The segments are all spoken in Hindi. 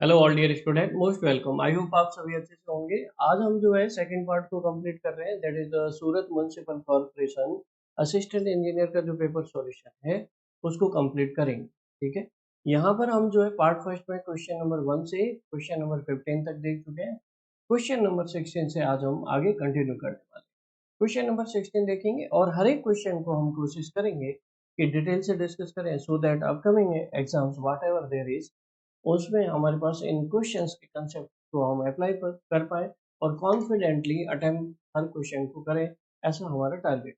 Hello all dear student, most welcome. I hope आप सभी अच्छे से होंगे। आज हम जो है सेकंड पार्ट को कंप्लीट कर रहे हैं, that is the Surat municipal corporation assistant engineer का जो पेपर सॉल्यूशन है उसको कंप्लीट करेंगे। ठीक है, यहाँ पर हम जो है पार्ट फर्स्ट में क्वेश्चन नंबर 1 से क्वेश्चन नंबर 15 तक देख चुके हैं। क्वेश्चन नंबर 16 से आज हम आगे कंटिन्यू करने वाले हैं। क्वेश्चन नंबर 16 देखेंगे और हर एक क्वेश्चन को हम कोशिश करेंगे कि डिटेल से डिस्कस करें, so that upcoming exams whatever there is उसमें हमारे पास इन क्वेश्चंस के कंसेप्ट को हम अप्लाई कर पाए और कॉन्फिडेंटली अटेम्प्ट हर क्वेश्चन को करें, ऐसा हमारा टारगेट।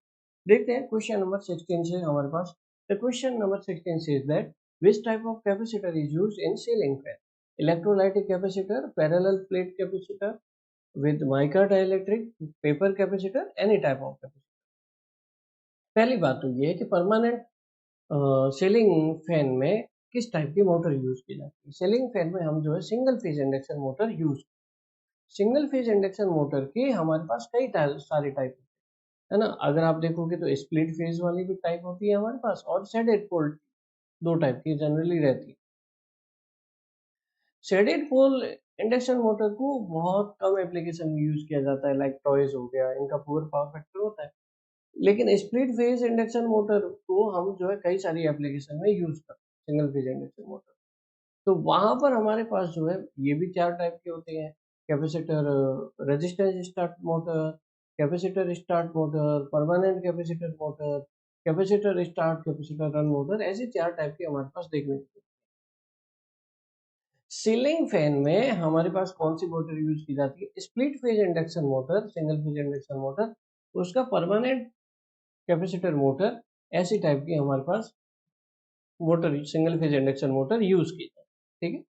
देखते हैं क्वेश्चन नंबर 16 से हमारे पास। The question number 16 says that which type of capacitor is used in ceiling fan? Electrolytic capacitor, parallel plate capacitor, with mica dielectric, paper capacitor, any type of capacitor. पहली बात तो ये है कि परमानेंट सीलिंग फैन में किस टाइप की मोटर यूज की जाती है। सीलिंग फैन में हम जो है single phase induction motor use, single phase induction motor के हमारे पास कई सारे टाइप है ना। अगर आप देखोगे तो स्प्लिट फेज वाली भी टाइप होती है हमारे पास, और शेडेड पोल दो टाइप की जनरली रहती है। शेडेड पोल इंडक्शन मोटर को बहुत कम एप्लीकेशन में यूज किया जाता है, लाइक टॉयज हो गया, इनका पुअर पावर फैक्टर होता है। लेकिन स्प्लिट फेज इंडक्शन मोटर को हम जो है कई सारी एप्लीकेशन में यूज करते हैं, सिंगल फेज इंडक्शन मोटर। तो वहां पर हमारे पास जो है ये भी चार टाइप के होते हैं: capacitor resistance start motor, capacitor start motor, permanent capacitor motor, capacitor start capacitor run motor. ऐसे चार टाइप के हमारे पास देखने को। सीलिंग फैन में हमारे पास कौन सी मोटर यूज की जाती है? Split phase induction motor, single phase induction motor, उसका परमानेंट कैपेसिटर मोटर, ऐसी टाइप की हमारे पास motor, single phase induction motor use की जाती है। ठीक है,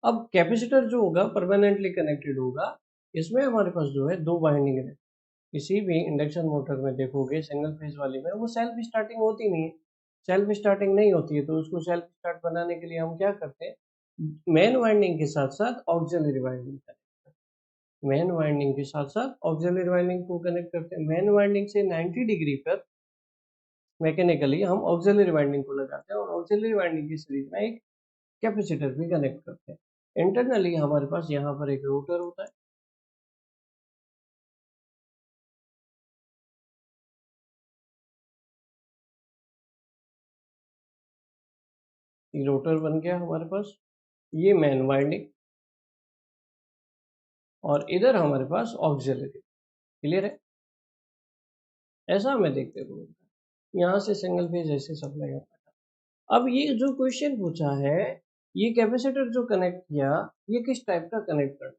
अब कैपेसिटर जो होगा परमानेंटली कनेक्टेड होगा, इसमें हमारे पास जो है दो वाइंडिंग है। किसी भी इंडक्शन मोटर में देखोगे सिंगल फेज वाली में वो सेल्फ स्टार्टिंग होती नहीं है। सेल्फ स्टार्टिंग नहीं होती है तो उसको सेल्फ स्टार्ट बनाने के लिए हम क्या करते हैं, मेन वाइंडिंग के साथ साथ ऑक्सिलरी वाइंडिंग कनेक्ट करते हैं। मेन वाइंडिंग के साथ साथ ऑक्सिलरी वाइंडिंग को कनेक्ट करते हैं। मेन वाइंडिंग से 90 डिग्री पर मैकेनिकली हम ऑक्सिलरी वाइंडिंग को लगाते हैं और ऑक्सिलरी वाइंडिंग की सीरीज में एक कैपेसिटर भी कनेक्ट करते हैं। इंटरनली हमारे पास यहाँ पर एक रोटर होता है। ये रोटर बन गया हमारे पास, ये मेन वाइंडिंग, और इधर हमारे पास ऑक्सिलरी। क्लियर है? ऐसा हमें देखते को मिलता है। यहाँ से सिंगल फेज ऐसे सप्लाई होता है। अब ये जो क्वेश्चन पूछा है, ये कैपेसिटर जो कनेक्ट किया, ये किस टाइप का कनेक्ट कर,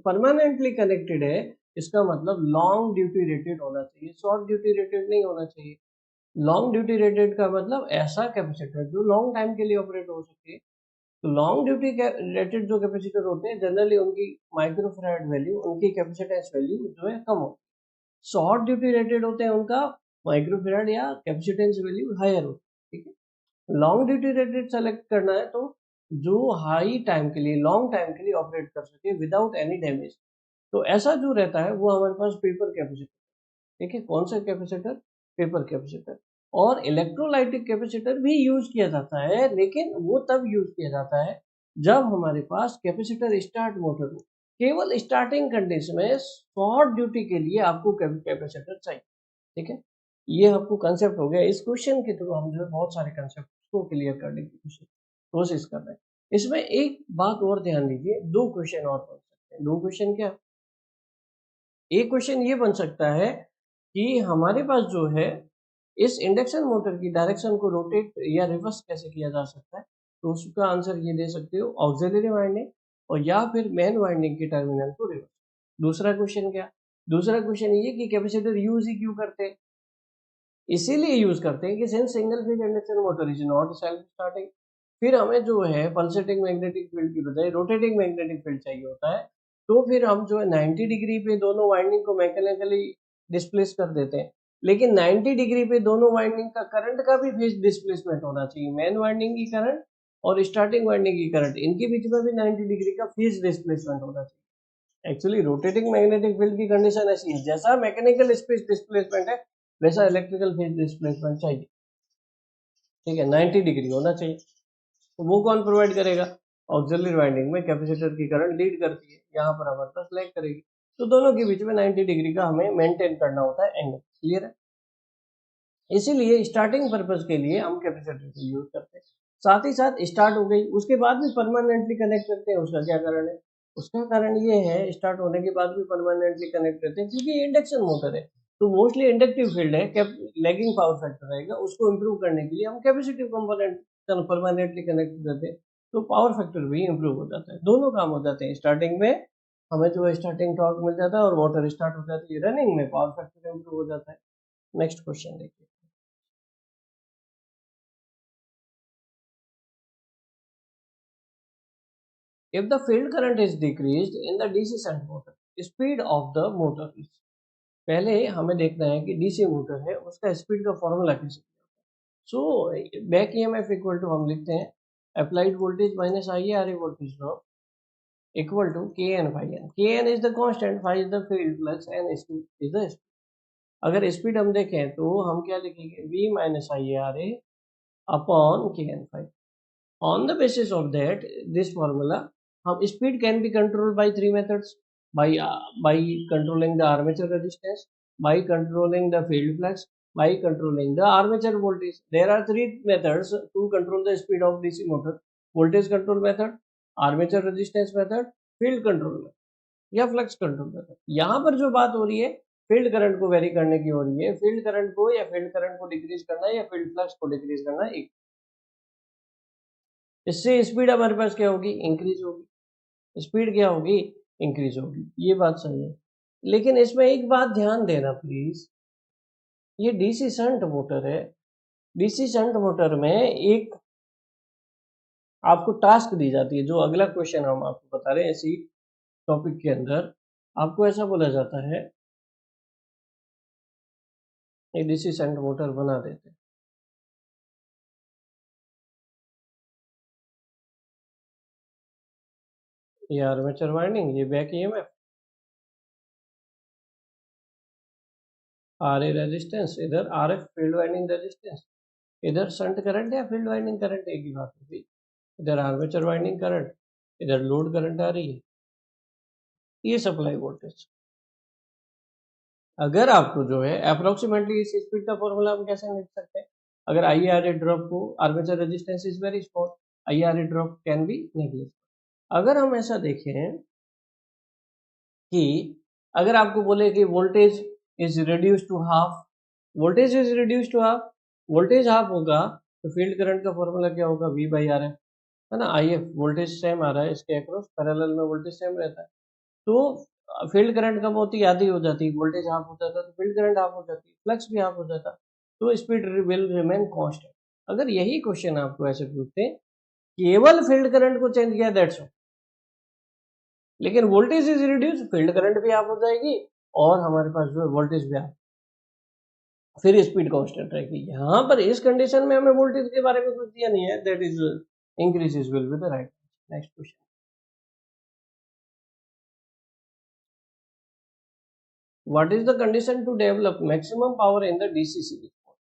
परमानेंटली कनेक्टेड है, इसका मतलब लॉन्ग ड्यूटी रेटेड होना चाहिए, शॉर्ट ड्यूटी रेटेड नहीं होना चाहिए। लॉन्ग ड्यूटी रेटेड का मतलब ऐसा कैपेसिटर जो लॉन्ग टाइम के लिए ऑपरेट हो सके। तो लॉन्ग ड्यूटी रेटेड जो कैपेसिटर होते हैं जनरली उनकी माइक्रोफैराड वैल्यू, उनकी कैपेसिटेंस वैल्यू जो है कम होती है। शॉर्ट ड्यूटी रेटेड होते हैं उनका माइक्रोफैराड या कैपेसिटेंस वैल्यू हायर होती है। ठीक है, लॉन्ग ड्यूटी रेटेड सेलेक्ट करना है तो जो हाई टाइम के लिए, लॉन्ग टाइम के लिए ऑपरेट कर सके विदाउट एनी डैमेज, तो ऐसा जो रहता है वो हमारे पास पेपर कैपेसिटर। ठीक है, कौन सा कैपेसिटर? Paper capacitor. और इलेक्ट्रोलाइटिक कैपेसिटर भी यूज किया जाता है, लेकिन वो तब यूज किया जाता है जब हमारे पास कैपेसिटर स्टार्ट मोटर हो। केवल स्टार्टिंग कंडीशन में शॉर्ट ड्यूटी के लिए आपको कैपेसिटर चाहिए। ठीक है, ये आपको कंसेप्ट हो गया। इस क्वेश्चन के थ्रू हम जो है बहुत सारे कंसेप्ट को क्लियर करने की कोशिश कर रहे हैं। इसमें एक बात और ध्यान दीजिए, दो क्वेश्चन और बन सकते हैं। दो क्वेश्चन क्या? एक क्वेश्चन ये बन सकता है कि हमारे पास जो है इस इंडक्शन मोटर की डायरेक्शन को रोटेट या रिवर्स कैसे किया जा सकता है, तो उसका आंसर ये दे सकते हो, ऑक्सिलरी वाइंडिंग और या फिर मेन वाइंडिंग के टर्मिनल को रिवर्स। दूसरा क्वेश्चन क्या? दूसरा क्वेश्चन ये कि कैपेसिटर यूज ही क्यों करते हैं? इसीलिए यूज करते हैं कि since single phase induction motor is not self starting, फिर हमें जो है पल्सेटिंग मैग्नेटिक फील्ड की बजाय रोटेटिंग मैग्नेटिक फील्ड चाहिए होता है। तो फिर हम जो है 90 डिग्री पे दोनों वाइंडिंग को मैकेनिकली डिस्प्लेस कर देते हैं। लेकिन 90 डिग्री पे दोनों वाइंडिंग का करंट का भी फेज डिस्प्लेसमेंट होना चाहिए। मेन वाइंडिंग की करंट और स्टार्टिंग वाइंडिंग की करंट, इनके बीच में भी 90 डिग्री का फेज डिस्प्लेसमेंट होना चाहिए। एक्चुअली रोटेटिंग मैग्नेटिक फील्ड की कंडीशन ऐसी है, जैसा मैकेनिकल स्पेस डिस्प्लेसमेंट है वैसा इलेक्ट्रिकल फेज डिस्प्लेसमेंट चाहिए। ठीक है, 90 डिग्री होना चाहिए। तो वो कौन प्रोवाइड करेगा? ऑक्सिलरी वाइंडिंग में कैपेसिटर की करंट लीड करती है, यहाँ पर हमारे पास लैग करेगी। तो दोनों के बीच में 90 डिग्री का हमें मेंटेन करना होता है एंगल। क्लियर है? इसीलिए स्टार्टिंग पर्पज के लिए हम कैपेसिटर को यूज करते हैं। साथ ही साथ स्टार्ट हो गई, उसके बाद भी परमानेंटली कनेक्ट करते हैं, उसका क्या कारण है? उसका कारण ये है, स्टार्ट होने के बाद भी परमानेंटली कनेक्ट करते हैं क्योंकि ये इंडक्शन मोटर है, तो मोस्टली इंडक्टिव फील्ड है, लैगिंग पावर फैक्टर रहेगा, उसको इंप्रूव करने के लिए हम कैपेसिटिव कंपोनेंट परमानेंटली कनेक्ट करते हैं, तो पावर फैक्टर भी इंप्रूव हो जाता है। दोनों काम हो जाते हैं, स्टार्टिंग में हमें जो है स्टार्टिंग टॉर्क मिल जाता है और मोटर स्टार्ट हो जाती है, रनिंग में पावर फैक्टर इंप्रूव हो जाता है। नेक्स्ट क्वेश्चन देखिए। If the field current is decreased in the DC shunt motor, speed of the motor is। पहले हमें देखना है कि डीसी मोटर है उसका स्पीड का फॉर्मूला कैसे। So back EMF equal to हम लिखते हैं applied voltage minus I R A voltage drop equal to K N phi N. K N is the constant, phi is the field plus N is the speed. अगर स्पीड हम देखें तो हम क्या लिखेंगे, V minus I R A upon K N phi. On the basis of that, this formula, speed can be controlled by three methods: by controlling the armature resistance, by controlling the field flux, by controlling the armature voltage. There are three methods to control the speed of DC motor: voltage control method, armature resistance method, field control method या फ्लक्स कंट्रोल मेथड। यहाँ पर जो बात हो रही है फील्ड करंट को वेरी करने की हो रही है, फील्ड करंट को या फील्ड करंट को डिक्रीज करना है या फील्ड फ्लक्स को डिक्रीज करना है। इससे स्पीड हमारे पास क्या होगी, इंक्रीज होगी। स्पीड क्या होगी, इंक्रीज होगी। ये बात सही है, लेकिन इसमें एक बात ध्यान देना प्लीज, ये डीसी शंट मोटर है। डीसी शंट मोटर में एक आपको टास्क दी जाती है, जो अगला क्वेश्चन हम आपको बता रहे हैं इसी टॉपिक के अंदर। आपको ऐसा बोला जाता है, ये डीसी शंट मोटर बना देते हैं। ये आर्मेचर वाइंडिंग, ये बैक ईएमएफ, आरए रेजिस्टेंस, इधर आरएफ फील्ड वाइंडिंग रेजिस्टेंस, इधर शंट करंट या फील्ड वाइंडिंग करंट, एक ही बात होगी। इधर आर्मेचर वाइंडिंग करंट, इधर लोड करंट आ रही है, ये सप्लाई वोल्टेज। अगर आपको जो है अप्रोक्सीमेटली इस स्पीड का फॉर्मूला हम कैसे लिख सकते हैं, अगर आई आर ए ड्रॉप को, armature resistance is very small, I R A drop can be neglect. अगर हम ऐसा देखें कि अगर आपको बोले कि voltage is reduce to half, voltage is reduce to half, voltage half होगा तो फील्ड करंट का फॉर्मूला क्या होगा, वी बाई आर एफ, है ना। आई एफ वोल्टेज सेम आ रहा है इसके अक्रॉस, पैरेलल में वोल्टेज सेम रहता है, तो फील्ड करंट कब होती है, आधी हो जाती है, वोल्टेज हाफ हो जाता है तो फील्ड करंट हाफ हो जाती है, फ्लक्स भी हाफ हो जाता है, तो स्पीड विल रिमेन कांस्टेंट। अगर यही क्वेश्चन आपको ऐसे पूछते हैं, केवल फील्ड करंट को चेंज किया दैट्स ऑल, लेकिन voltage is reduce, field current भी हाफ हो जाएगी और हमारे पास जो है वोल्टेज भी हाफ, फिर स्पीड कांस्टेंट रहेगी। यहाँ पर इस कंडीशन में हमें वोल्टेज के बारे में कुछ दिया नहीं है, that is increases will be the right. Next question. What is the condition to develop maximum power in the DC series motor?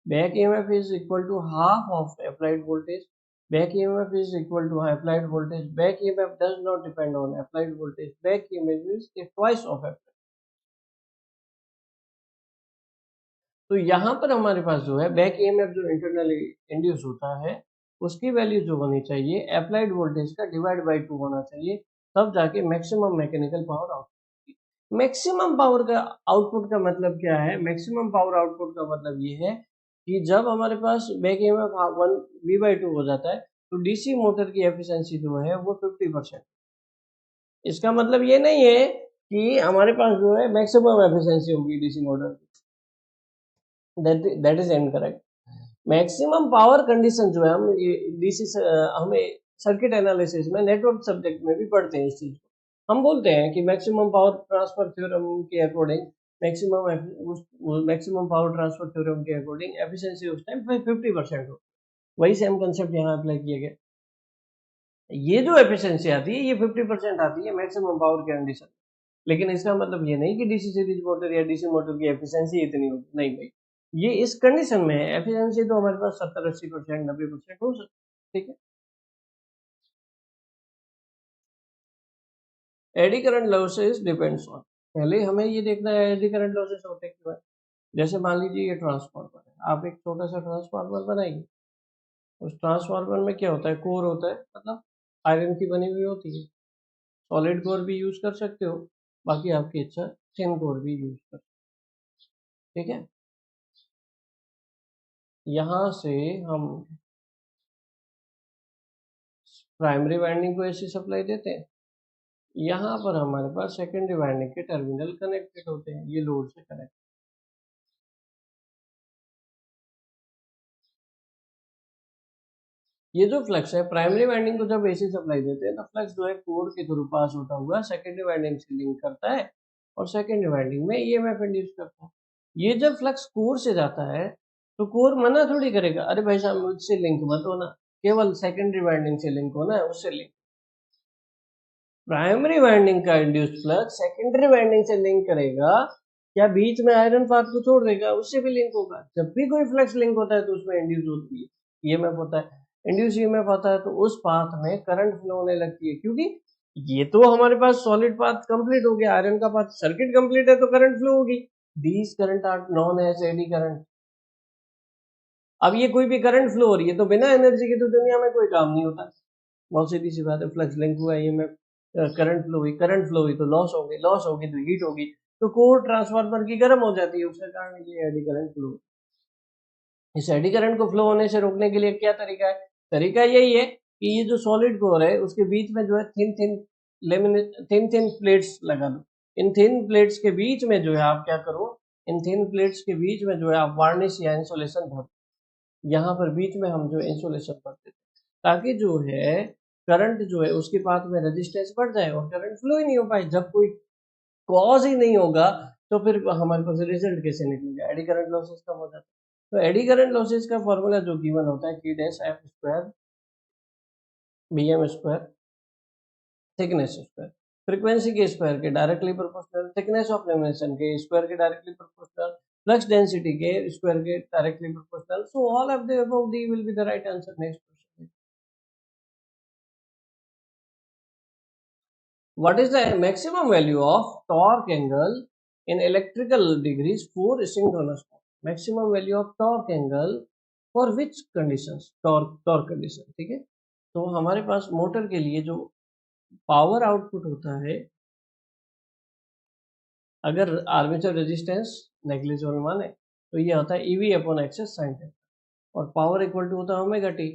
Back EMF is equal to half of applied voltage. Back EMF is equal to applied voltage. Back EMF does not depend on applied voltage. Back EMF is a twice of applied. तो यहाँ पर हमारे पास जो है बैक ईएमएफ जो इंटरनली इंड्यूस होता है उसकी वैल्यू जो होनी चाहिए अप्लाइड वोल्टेज का डिवाइड बाई 2 होना चाहिए, तब जाके maximum mechanical power output. Maximum power का आउटपुट का मतलब क्या है, मैक्सिमम पावर आउटपुट का मतलब ये है कि जब हमारे पास बैक ईएमएफ 1 V/2 हो जाता है तो डीसी मोटर की एफिशिएंसी जो है वो 50%। इसका मतलब ये नहीं है कि हमारे पास जो है मैक्सिमम एफिशिएंसी होगी डीसी मोटर की, that is incorrect. Maximum power condition जो है हम डीसी हमें सर्किट एनालिसिस में नेटवर्क सब्जेक्ट में भी पढ़ते हैं इस चीज को। हम बोलते हैं कि मैक्सिमम पावर ट्रांसफर थ्योरम के according maximum power transfer theorem के अकॉर्डिंग एफिशिएंसी उस टाइम 50% हो। वही सेम कंसेप्ट यहाँ अप्लाई किया गया। ये जो एफिशिएंसी आती है ये 50% आती है मैक्सिमम पावर कंडीशन, लेकिन इसका मतलब ये नहीं कि डीसी सीरीज मोटर या डीसी मोटर की एफिशिएंसी इतनी होगी, नहीं भाई, ये इस कंडीशन में है। एफिशिएंसी तो हमारे पास 70-80%, 90% हो सकती है, ठीक है। Eddy current losses depends on, पहले हमें ये देखना है एडी करंट लॉसेस होते क्यों है। जैसे मान लीजिए ये ट्रांसफार्मर है, आप एक छोटा सा ट्रांसफार्मर बनाइए, उस ट्रांसफार्मर में क्या होता है, कोर होता है, मतलब आयरन की बनी हुई होती है। सॉलिड कोर भी यूज कर सकते हो, बाकी आपकी इच्छा, थिन कोर भी यूज कर, ठीक है। यहाँ से हम प्राइमरी वाइंडिंग को ऐसी सप्लाई देते हैं, यहाँ पर हमारे पास सेकेंडरी वाइंडिंग के टर्मिनल कनेक्टेड होते हैं, ये लोड से कनेक्ट। ये जो फ्लक्स है प्राइमरी वाइंडिंग को जब एसी सप्लाई देते हैं तो फ्लक्स जो है कोर के थ्रू पास होता हुआ सेकेंडरी वाइंडिंग से लिंक करता है और सेकेंडरी वाइंडिंग में ईएमएफ इंड्यूस करता है। ये जब फ्लक्स कोर से जाता है तो कोर मना थोड़ी करेगा, अरे भाई साहब मुझसे लिंक मत होना, केवल सेकेंडरी वाइंडिंग से लिंक होना है, उससे लिंक। प्राइमरी वाइंडिंग का इंड्यूस्ड फ्लक्स सेकेंडरी वाइंडिंग से लिंक करेगा या बीच में आयरन पाथ को छोड़ देगा, उससे भी लिंक होगा। जब भी कोई फ्लक्स लिंक होता है तो उसमें इंड्यूस होती है, ईएमएफ होता है, इंड्यूस ईएमएफ आता है, तो उस पाथ में करंट फ्लो होने लगती है, क्योंकि ये तो हमारे पास सॉलिड पाथ कंप्लीट हो गया, आयरन का पाथ सर्किट कंप्लीट है तो करंट फ्लो होगी। These current are known as eddy current. अब ये कोई भी करंट फ्लो हो रही है तो बिना एनर्जी के तो दुनिया में कोई काम नहीं होता, बहुत सीधी सी बात है। फ्लक्स लिंक हुआ ईएमएफ, करंट फ्लो हुई तो लॉस होगी, लॉस होगी तो हीट होगी, तो कोर ट्रांसफार्मर की गर्म हो जाती है, उसके कारण ये एडी करंट फ्लो। इस एडी करंट को फ्लो होने से रोकने के लिए क्या तरीका है, तरीका यही है कि ये जो सॉलिड कोर है उसके बीच में जो है thin thin laminate, thin thin plates लगा दो। इन थिन प्लेट्स के बीच में जो है आप क्या करो, इन थिन प्लेट्स के बीच में जो है आप वार्निश या इंसुलेशन भर, यहाँ पर बीच में हम जो इंसुलेशन भरते थे, ताकि जो है करंट जो है उसके पाथ में रेजिस्टेंस बढ़ जाए और करंट फ्लो ही नहीं हो पाए। जब कोई कॉज ही नहीं होगा तो फिर हमारे पास रिजल्ट कैसे निकलेगा, एडी करंट लॉसेस कम हो जाता है। तो एडी करंट लॉसेस का फॉर्मूला जो गिवन होता है K dash F square BM square thickness square, frequency के स्क्वायर के directly proportional, thickness of lamination के स्क्वायर के डायरेक्टली प्रोपोर्शनल, फ्लक्स डेंसिटी के स्क्वायर के directly proportional. So all of the above D will be the right answer. Next question, what is the maximum value of torque angle in electrical degrees for synchronous motor? Maximum value of torque angle for which conditions, torque condition, ठीक है। तो हमारे पास मोटर के लिए जो पावर आउटपुट होता है, अगर आर्मेचर रेजिस्टेंस नेग्लिजिबल माने तो ये होता है E V upon X S sine theta, और पावर इक्वल टू होता है omega T.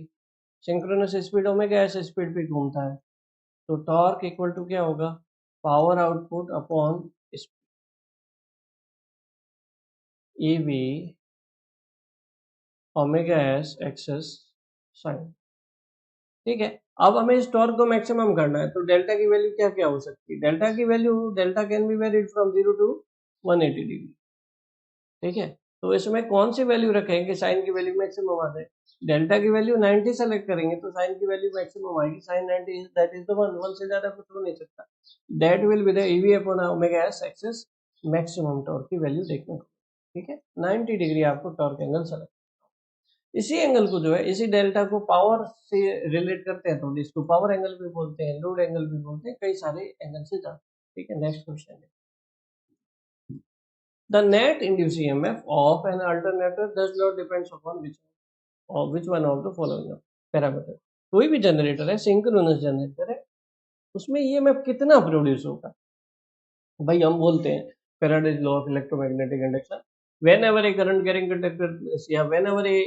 Synchronous speed omega S speed पे घूमता है, तो टॉर्क इक्वल टू क्या होगा, power output upon E V omega S X S sine, ठीक है। अब हमें इस टॉर्क को मैक्सिमम करना है, तो डेल्टा की वैल्यू क्या क्या हो सकती है, डेल्टा की value, delta can be varied from 0 to 180 degree, ठीक है। तो इसमें कौन सी वैल्यू रखेंगे साइन की वैल्यू मैक्सिमम आ जाए, डेल्टा की वैल्यू 90 सेलेक्ट करेंगे तो साइन की वैल्यू मैक्सिमम आएगी, sine 90 that is the one से ज्यादा कुछ हो नहीं सकता, that will be the EV upon omega S access maximum torque की वैल्यू देखने को, ठीक है। 90 डिग्री आपको टॉर्क एंगल सेलेक्ट, इसी एंगल को जो है, इसी डेल्टा को पावर से रिलेट करते हैं तो इसको पावर एंगल भी बोलते हैं, लोड एंगल भी बोलते हैं, कई सारे एंगल से जाते हैं, ठीक है। नेक्स्ट क्वेश्चन है, the net induce EMF of an alternator does not depends upon which one of the following parameter. कोई भी जनरेटर है, सिंक्रोनस जनरेटर है, उसमें ईएमएफ कितना प्रोड्यूस होगा, भाई हम बोलते हैं Faraday's law of electromagnetic induction, whenever a current carrying conductor, yeah, whenever a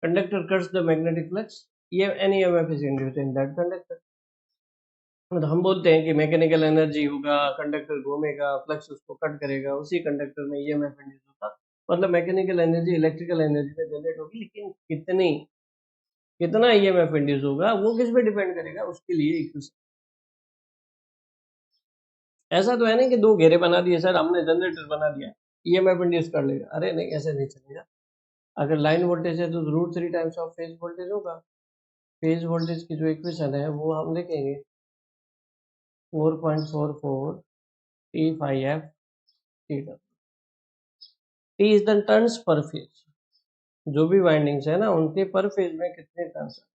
conductor cuts the magnetic flux, an EMF is induced in that conductor। तो हम बोलते हैं कि मैकेनिकल एनर्जी होगा, कंडक्टर घूमेगा, फ्लक्स उसको कट करेगा, उसी कंडक्टर में ईएमएफ इंड्यूस होगा, मतलब मैकेनिकल एनर्जी इलेक्ट्रिकल एनर्जी में जनरेट होगी, लेकिन कितनी, कितना ईएमएफ इंड्यूस होगा वो किस पे डिपेंड करेगा, उसके लिए इक्वेशन। ऐसा तो है नहीं कि दो घेरे बना दिए सर हमने, जनरेटर बना दिया, ईएमएफ इंड्यूस कर लेगा, अरे नहीं, ऐसे नहीं चलेगा। अगर लाइन वोल्टेज है तो √3 टाइम्स ऑफ फेज वोल्टेज होगा। फेज वोल्टेज की जो इक्वेशन है वो हम लिखेंगे 4.44 T5F T T is the turns per phase, जो भी वाइंडिंग्स है ना उनके पर फेज में कितने टर्न्स है,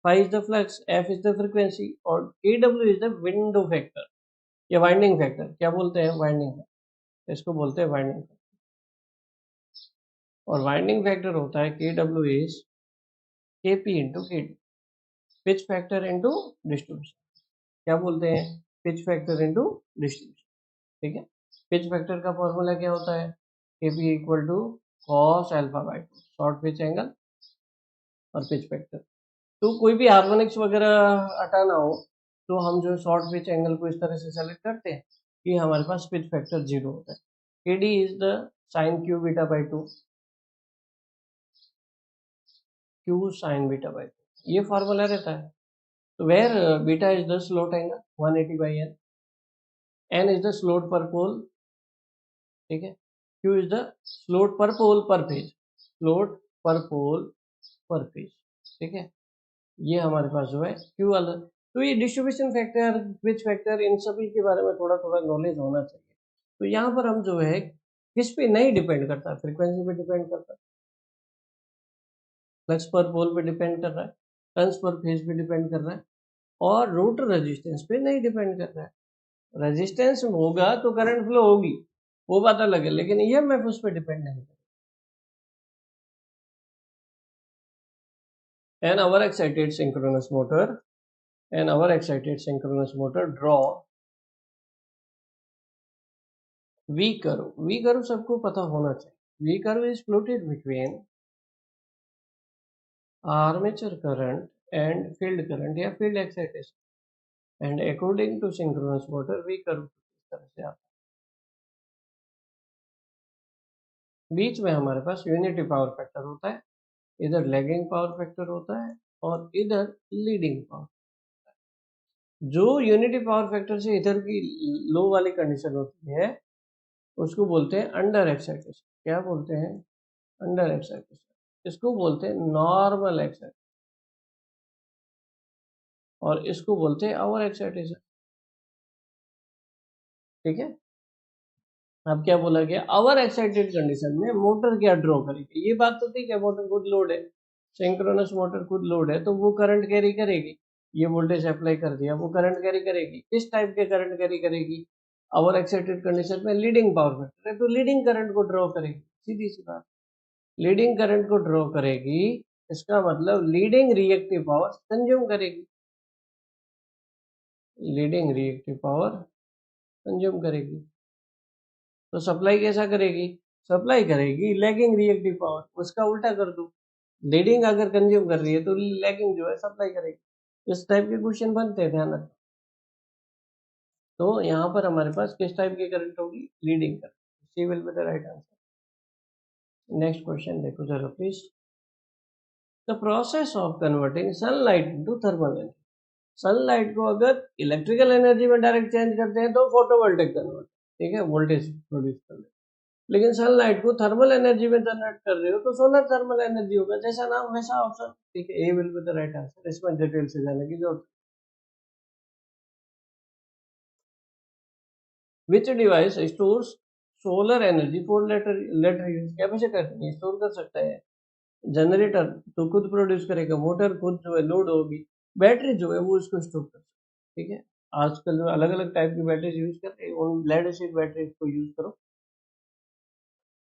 phi is the flux, F is the frequency और K W is the window factor या वाइंडिंग फैक्टर। क्या बोलते हैं? वाइंडिंग फैक्टर, इसको बोलते हैं वाइंडिंग फैक्टर। और वाइंडिंग फैक्टर होता है K W is K P into K D, pitch factor into distribution. क्या बोलते हैं? Pitch factor into distribution. ठीक है, पिच फैक्टर का फॉर्मूला क्या होता है? K P equal to cos alpha by two, short pitch angle और पिच फैक्टर। तो कोई भी हार्मोनिक्स वगैरह हटाना हो तो हम जो शॉर्ट पिच एंगल को इस तरह से सेलेक्ट करते हैं कि हमारे पास पिच फैक्टर 0 होता है। K D is the sine q beta by two, q sine beta by two, ये फॉर्मूला रहता है। तो where beta is the slot angle 180 by n, n is the slot per pole, ठीक है, Q is the slot per पोल पर फेज, स्लोट पर पोल पर फेज, ठीक है। ये हमारे पास जो है क्यू अलग। तो ये डिस्ट्रीब्यूशन फैक्टर, पिच फैक्टर, इन सभी के बारे में थोड़ा थोड़ा नॉलेज होना चाहिए। तो यहाँ पर हम जो है किस पे नहीं डिपेंड करता, फ्रीक्वेंसी पे डिपेंड करता है, फ्लक्स पर पोल पे डिपेंड कर रहा है, टर्न्स पर फेज पे डिपेंड कर रहा है, और रोटर रेजिस्टेंस पे नहीं डिपेंड कर रहा है। रेजिस्टेंस होगा तो करंट फ्लो होगी, वो बात अलग है, लेकिन ईएमएफ उस पर डिपेंड नहीं करता। And our excited synchronous motor, and our excited synchronous motor draw V curve. V curve सबको पता होना चाहिए. V curve is plotted between armature current and field current या field excitation. And according to synchronous motor, V curve इस तरह से आता है. बीच में हमारे पास यूनिटी पावर फैक्टर होता है, इधर लैगिंग पावर फैक्टर होता है और इधर लीडिंग पावर। जो यूनिटी पावर फैक्टर से इधर की लो वाली कंडीशन होती है उसको बोलते हैं अंडर एक्साइटेशन। क्या बोलते हैं? Under excitation. इसको बोलते हैं नॉर्मल एक्साइटेशन और इसको बोलते हैं ओवर एक्साइटेशन। ठीक है, अब क्या बोला गया? ओवर एक्साइटेड कंडीशन में मोटर क्या ड्रॉ करेगी? ये बात तो ठीक है, मोटर खुद लोड है, सिंक्रोनस मोटर खुद लोड है, तो वो करंट कैरी करेगी। ये वोल्टेज अप्लाई कर दिया, वो करंट कैरी करेगी। किस टाइप के करंट कैरी करेगी? ओवर एक्साइटेड कंडीशन में लीडिंग पावर फैक्टर है तो लीडिंग करंट को ड्रॉ करेगी, सीधी सी बात। लीडिंग करंट को ड्रॉ करेगी, इसका मतलब लीडिंग रिएक्टिव पावर कंज्यूम करेगी, लीडिंग रिएक्टिव पावर कंज्यूम करेगी। तो सप्लाई कैसा करेगी? सप्लाई करेगी लैगिंग रिएक्टिव पावर, उसका उल्टा कर दो। लीडिंग अगर कंज्यूम कर रही है तो लैगिंग जो है सप्लाई करेगी। इस टाइप के क्वेश्चन बनते हैं, ध्यान रखना। तो यहाँ पर हमारे पास किस टाइप की करंट होगी? Leading current. C will be the right answer. Next question देखो जरा please. The process of converting sunlight into thermal energy. Sunlight को अगर इलेक्ट्रिकल एनर्जी में डायरेक्ट चेंज करते हैं तो फोटोवोल्टिक कन्वर्ट, ठीक है, वोल्टेज प्रोड्यूस कर ले। लेकिन सनलाइट को थर्मल एनर्जी में कन्वर्ट कर रहे हो तो सोलर थर्मल एनर्जी होगा, जैसा नाम वैसा ऑप्शन, ठीक है, A will be the right answer. इसमें डिटेल से जाने की जरूरत। Which device stores solar energy for later later use? Capacitor store कर सकता है, जनरेटर तो खुद प्रोड्यूस करेगा, मोटर खुद जो है लोड होगी, बैटरी जो है वो उसको स्टोर कर सकती है। ठीक है, आजकल जो अलग अलग टाइप की बैटरी यूज करते हैं, उन लेड एसिड बैटरी को यूज करो,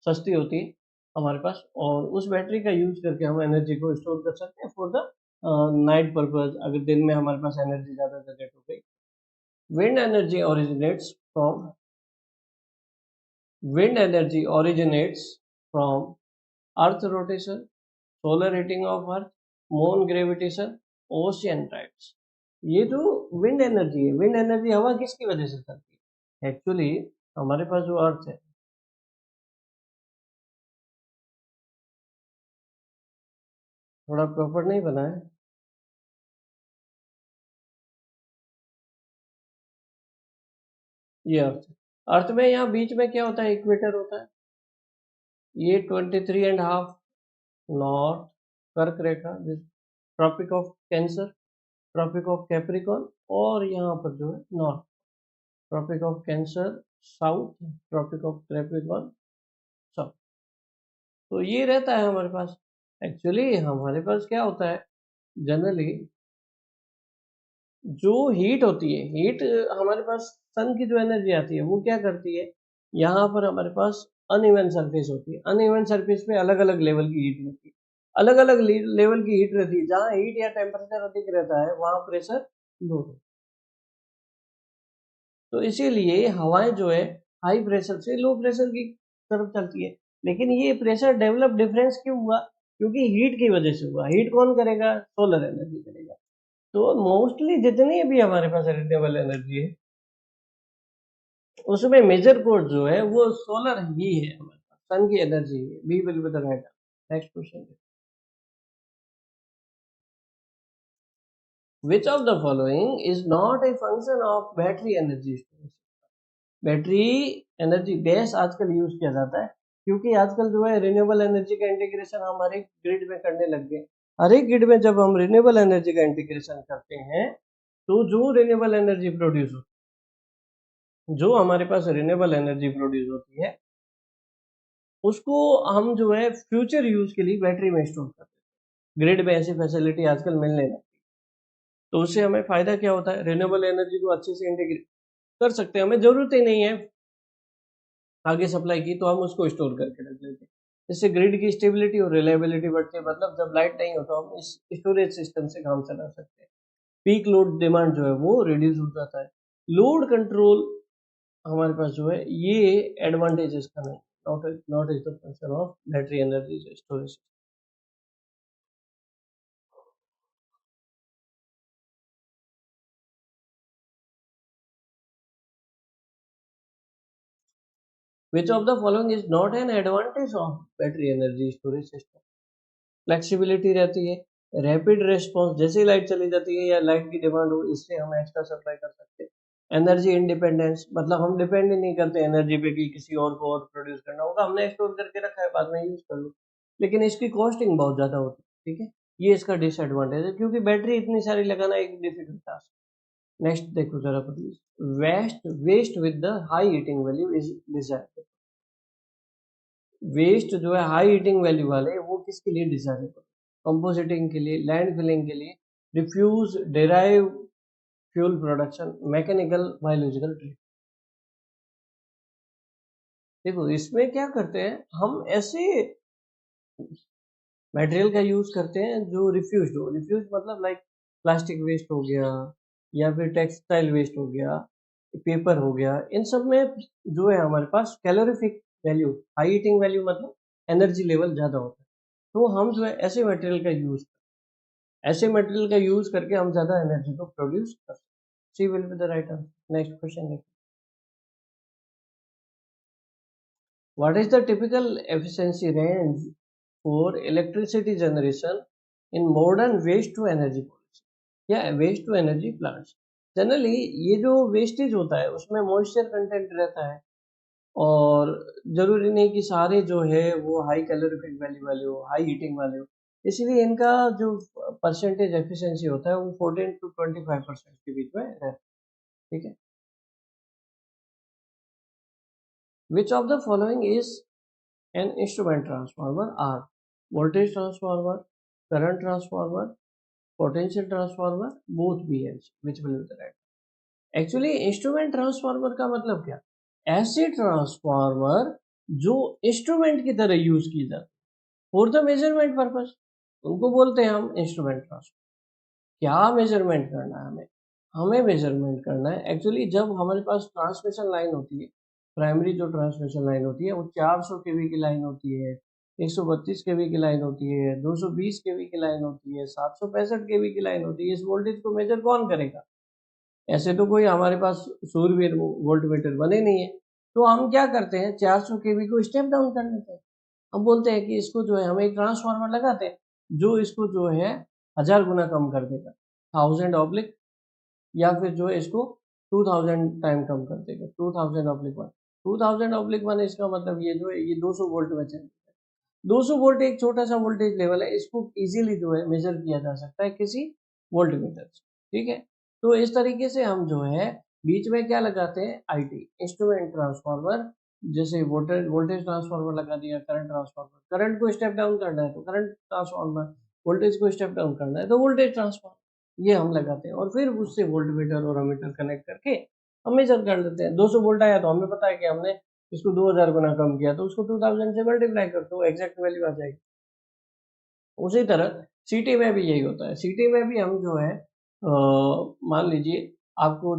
सस्ती होती है हमारे पास, और उस बैटरी का यूज करके हम एनर्जी को स्टोर कर सकते हैं फॉर द नाइट पर्पज, अगर दिन में हमारे पास एनर्जी ज़्यादा जनरेट हो गई। Wind energy originates from wind energy originates from earth rotation, solar heating of earth, moon gravitation, ocean tides। ये जो विंड एनर्जी है, विंड एनर्जी हवा किसकी वजह से चलती है? एक्चुअली हमारे पास जो अर्थ है, थोड़ा प्रॉपर नहीं बना है ये अर्थ। अर्थ में यहाँ बीच में क्या होता है? इक्वेटर होता है। ये 23.5 नॉर्थ कर्क रेखा, tropic of cancer, tropic of Capricorn, और यहाँ पर जो है north, tropic of cancer south, tropic of Capricorn south. तो ये रहता है हमारे पास। एक्चुअली हमारे पास क्या होता है जनरली, जो हीट होती है, हीट हमारे पास सन की जो एनर्जी आती है वो क्या करती है, यहाँ पर हमारे पास अनइवन सरफेस होती है, अनइवन सरफेस पे अलग अलग लेवल की हीट रहती है, अलग अलग लेवल की हीट रहती है, जहाँ हीट या टेम्परेचर अधिक रहता है वहाँ प्रेशर लो है। तो इसीलिए हवाएं जो है हाई प्रेशर से लो प्रेशर की तरफ चलती है। लेकिन ये प्रेशर डेवलप डिफरेंस क्यों हुआ, क्योंकि हीट की वजह से हुआ। हीट कौन करेगा, सोलर एनर्जी करेगा। तो मोस्टली जितनी भी हमारे पास रिन्यूएबल एनर्जी है उसमें मेजर कोड जो है वो सोलर ही है, हमारे पास सन की एनर्जी है। B will be the right answer. Next question, which of the following is not a function of battery energy storage? Battery energy base आजकल यूज किया जाता है क्योंकि आजकल जो है रिन्यूएबल एनर्जी का इंटीग्रेशन हम हर एक ग्रिड में करने लग गए। हर एक ग्रिड में जब हम रिन्यूएबल एनर्जी का इंटीग्रेशन करते हैं तो जो रिन्यूएबल एनर्जी प्रोड्यूस होती जो हमारे पास रिन्यूएबल एनर्जी प्रोड्यूस होती है उसको हम जो है फ्यूचर यूज के लिए बैटरी में स्टोर करते हैं। ग्रिड में ऐसी फैसिलिटी आजकल मिलने लगी, तो उससे हमें फायदा क्या होता है, रिन्यूएबल एनर्जी को अच्छे से इंटीग्रेट कर सकते हैं। हमें जरूरत ही नहीं है आगे सप्लाई की, तो हम उसको स्टोर करके रख लेते हैं। इससे ग्रिड की स्टेबिलिटी और रिलायबिलिटी बढ़ती है, मतलब जब लाइट नहीं हो तो हम इस स्टोरेज सिस्टम से काम चला सकते हैं। पीक लोड डिमांड जो है वो रिड्यूस हो जाता है। लोड कंट्रोल हमारे पास जो है ये एडवांटेज इसका नहीं, not is the function of battery energy storage. Which of the following is not an advantage of battery energy storage system? Flexibility रहती है, रैपिड रेस्पॉन्स, जैसे ही लाइट चली जाती है या लाइट की डिमांड हो इससे हम एक्स्ट्रा सप्लाई कर सकते हैं। एनर्जी इंडिपेंडेंस, मतलब हम डिपेंड ही नहीं करते एनर्जी पे कि किसी और को और प्रोड्यूस करना होगा, हमने स्टोर करके रखा है बाद में यूज कर लो। लेकिन इसकी कॉस्टिंग बहुत ज्यादा होती है, ठीक है, ये इसका डिसएडवांटेज है क्योंकि बैटरी इतनी सारी लगाना एक डिफिकल्ट टास्क। नेक्स्ट देखो जरा please, waste with the high heating value is desirable. Waste जो है हाई हीटिंग वैल्यू वाले वो किसके लिए डिजायरेबल, कंपोजिटिंग के लिए, लैंड फिलिंग के लिए, diffuse derive fuel production, mechanical biological treat. देखो इसमें क्या करते हैं हम, ऐसे मटेरियल का यूज करते हैं जो रिफ्यूज हो। रिफ्यूज मतलब लाइक प्लास्टिक वेस्ट हो गया या फिर टेक्सटाइल वेस्ट हो गया, पेपर हो गया, इन सब में जो है हमारे पास calorific value, high heating value मतलब एनर्जी लेवल ज्यादा होता है। तो हम जो है ऐसे मटेरियल का यूज, ऐसे मटेरियल का यूज करके हम ज्यादा एनर्जी को प्रोड्यूस कर सकते हैं। C will be the right answer. Next question है, what is the typical efficiency range for electricity generation in modern waste to energy policy या waste to energy plants? Generally ये जो वेस्टेज होता है उसमें मॉइस्चर कंटेंट रहता है और जरूरी नहीं कि सारे जो है वो हाई कैलोरीफिक वैल्यू वाले हो, हाई हीटिंग वाले हो। इसलिए इनका जो परसेंटेज एफिशिएंसी होता है वो 14 to 25% के बीच में रहता है, ठीक है। Which of the following is an instrument transformer? R voltage transformer, current transformer, potential transformer, both B H, which will be the right? Actually instrument transformer का मतलब क्या, ऐसे ट्रांसफार्मर जो इंस्ट्रूमेंट की तरह यूज की जाती फॉर द मेजरमेंट पर्पज, उनको बोलते हैं हम इंस्ट्रूमेंट ट्रांसफार्मर। क्या मेजरमेंट करना है हमें, हमें मेजरमेंट करना है एक्चुअली जब हमारे पास ट्रांसमिशन लाइन होती है, प्राइमरी जो ट्रांसमिशन लाइन होती है वो 400 केवी की लाइन होती है, 132 केवी की लाइन होती है, 220 केवी की लाइन होती है, 765 केवी की लाइन होती है। इस वोल्टेज को मेजर कौन करेगा, ऐसे तो कोई हमारे पास सूर्यवीर वोल्ट मीटर बने नहीं है। तो हम क्या करते हैं 400 केवी को स्टेप डाउन कर लेते हैं। हम बोलते हैं कि इसको जो है हम एक ट्रांसफार्मर लगाते हैं जो इसको जो है 1000 गुना कम कर देगा, 1000 ऑब्लिक, या फिर जो है इसको 2000 टाइम कम कर देगा, 2000 ऑब्लिक 1। 2000 ऑब्लिक 1 इसका मतलब ये जो है ये 200 वोल्ट में चलेगा। 200 वोल्ट एक छोटा सा वोल्टेज लेवल है, इसको इजीली जो है मेजर किया जा सकता है किसी वोल्ट मीटर से, ठीक है। तो इस तरीके से हम जो है बीच में क्या लगाते हैं, आईटी, इंस्ट्रूमेंट ट्रांसफार्मर। जैसे वोल्टेज ट्रांसफार्मर लगा दिया, करंट ट्रांसफार्मर, करंट को स्टेप डाउन करना है तो करंट ट्रांसफार्मर, वोल्टेज को स्टेप डाउन करना है तो वोल्टेज ट्रांसफार्मर। ये हम लगाते हैं और फिर उससे वोल्टमीटर और अमीटर कनेक्ट करके हम मेजर कर लेते हैं। 200 वोल्ट आया तो हमें पता है कि हमने इसको 2000 गुना कम किया, तो उसको 2000 से मल्टीप्लाई कर दो, एग्जैक्ट वैल्यू आ जाएगी। उसी तरह सीटी में भी यही होता है। सीटी में भी हम जो है मान लीजिए आपको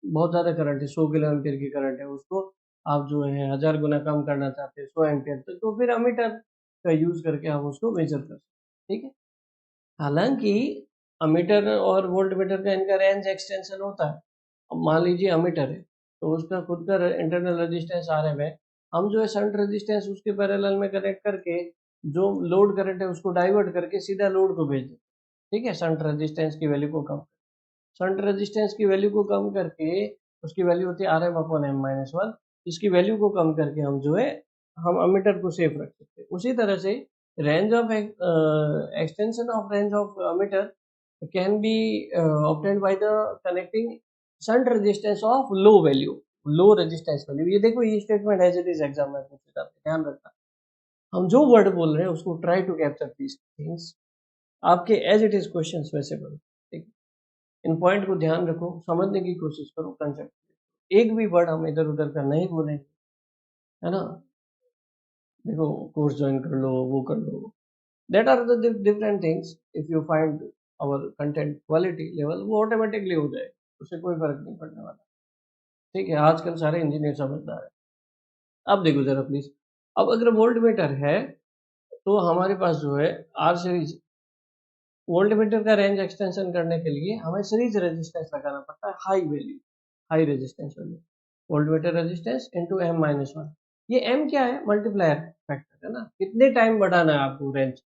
बहुत ज़्यादा करंट है, 100 किलो एम्पियर की करंट है, उसको आप जो है 1000 गुना कम करना चाहते हैं 100 एम्पियर तक, तो फिर अमीटर का यूज़ करके हम उसको मेजर कर सकते हैं। ठीक है, हालांकि अमीटर और वोल्टमीटर का इनका रेंज एक्सटेंशन होता है। अब मान लीजिए अमीटर है तो उसका खुद का इंटरनल रेजिस्टेंस आर एम है, हम जो है शंट रेजिस्टेंस उसके पैरेलल में कनेक्ट करके जो लोड करंट है उसको डाइवर्ट करके सीधा लोड को भेज देते। ठीक है, शंट रेजिस्टेंस की वैल्यू को कम, शंट रेजिस्टेंस की वैल्यू को कम करके उसकी वैल्यू होती है R M upon M minus one, इसकी वैल्यू को कम करके हम जो है हम अमीटर को सेफ रख सकते हैं। उसी तरह से range of extension of range of ammeter can be obtained by the connecting shunt resistance of low resistance value. ये देखो ये statement as it is exam में पूछे जाते हैं, ध्यान रखना। हम जो वर्ड बोल रहे हैं उसको try to capture these things, आपके एज इट इज क्वेश्चंस वैसे बोलो। ठीक है, इन पॉइंट को ध्यान रखो, समझने की कोशिश करो कंसेप्ट। एक भी वर्ड हम इधर उधर का नहीं बोलेंगे, है ना। देखो कोर्स ज्वाइन कर लो, वो कर लो, that are the different things. If you find our content quality level, वो ऑटोमेटिकली हो जाए, उससे कोई फर्क नहीं पड़ने वाला। ठीक है, आजकल सारे इंजीनियर समझदार है। अब देखो जरा प्लीज, अब अगर वोल्ट मीटर है तो हमारे पास जो है आर सीरीज, वोल्ट मीटर का रेंज एक्सटेंशन करने के लिए हमें सीरीज रेजिस्टेंस लगाना पड़ता है, high value, high resistance value, voltmeter resistance into M minus one. ये एम क्या है, मल्टीप्लायर फैक्टर है ना, कितने टाइम बढ़ाना है आपको रेंज।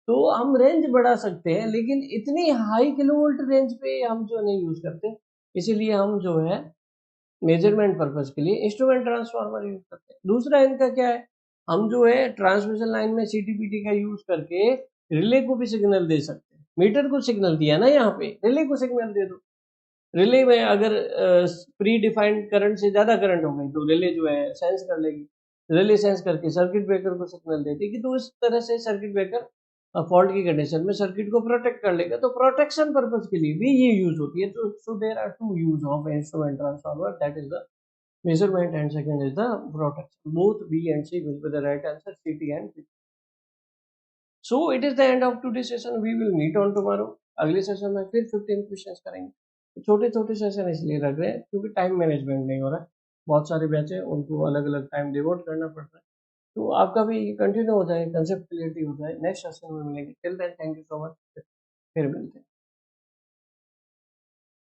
तो हम रेंज बढ़ा सकते हैं लेकिन इतनी हाई किलोवोल्ट रेंज पे हम जो नहीं यूज करते, इसीलिए हम जो है मेजरमेंट पर्पज के लिए इंस्ट्रूमेंट ट्रांसफार्मर यूज करते हैं। दूसरा इनका क्या है, हम जो है ट्रांसमिशन लाइन में सीटीपीटी का यूज करके रिले को भी सिग्नल दे सकते हैं। मीटर को सिग्नल दिया ना, यहाँ पे रिले को सिग्नल दे दो। रिले में अगर प्री डिफाइंड करंट से ज्यादा करंट हो गई तो रिले जो है सेंस कर लेगी, रिले सेंस करके सर्किट ब्रेकर को सिग्नल दे देगी। तो इस तरह से सर्किट ब्रेकर फॉल्ट की कंडीशन में सर्किट को प्रोटेक्ट कर लेगा। तो प्रोटेक्शन पर्पज के लिए भी ये यूज होती है। तो so there are two use of instrument transformer, that is the measurement and second is the protection. Both B and C will be the right answer, CT and P. So it is the end of today's session. We will meet on tomorrow. अगले सेशन में फिर 15 क्वेश्चंस करेंगे। छोटे छोटे सेशन इसलिए रख रहे हैं क्योंकि टाइम मैनेजमेंट नहीं हो रहा है, बहुत सारे बैच है, उनको अलग अलग टाइम डिवोट करना पड़ रहा है। तो आपका भी कंटिन्यू हो जाए, कंसेप्ट क्लियरिटी हो जाए। नेक्स्ट सेशन में मिलेंगे। Till then thank you so much, फिर मिलते हैं।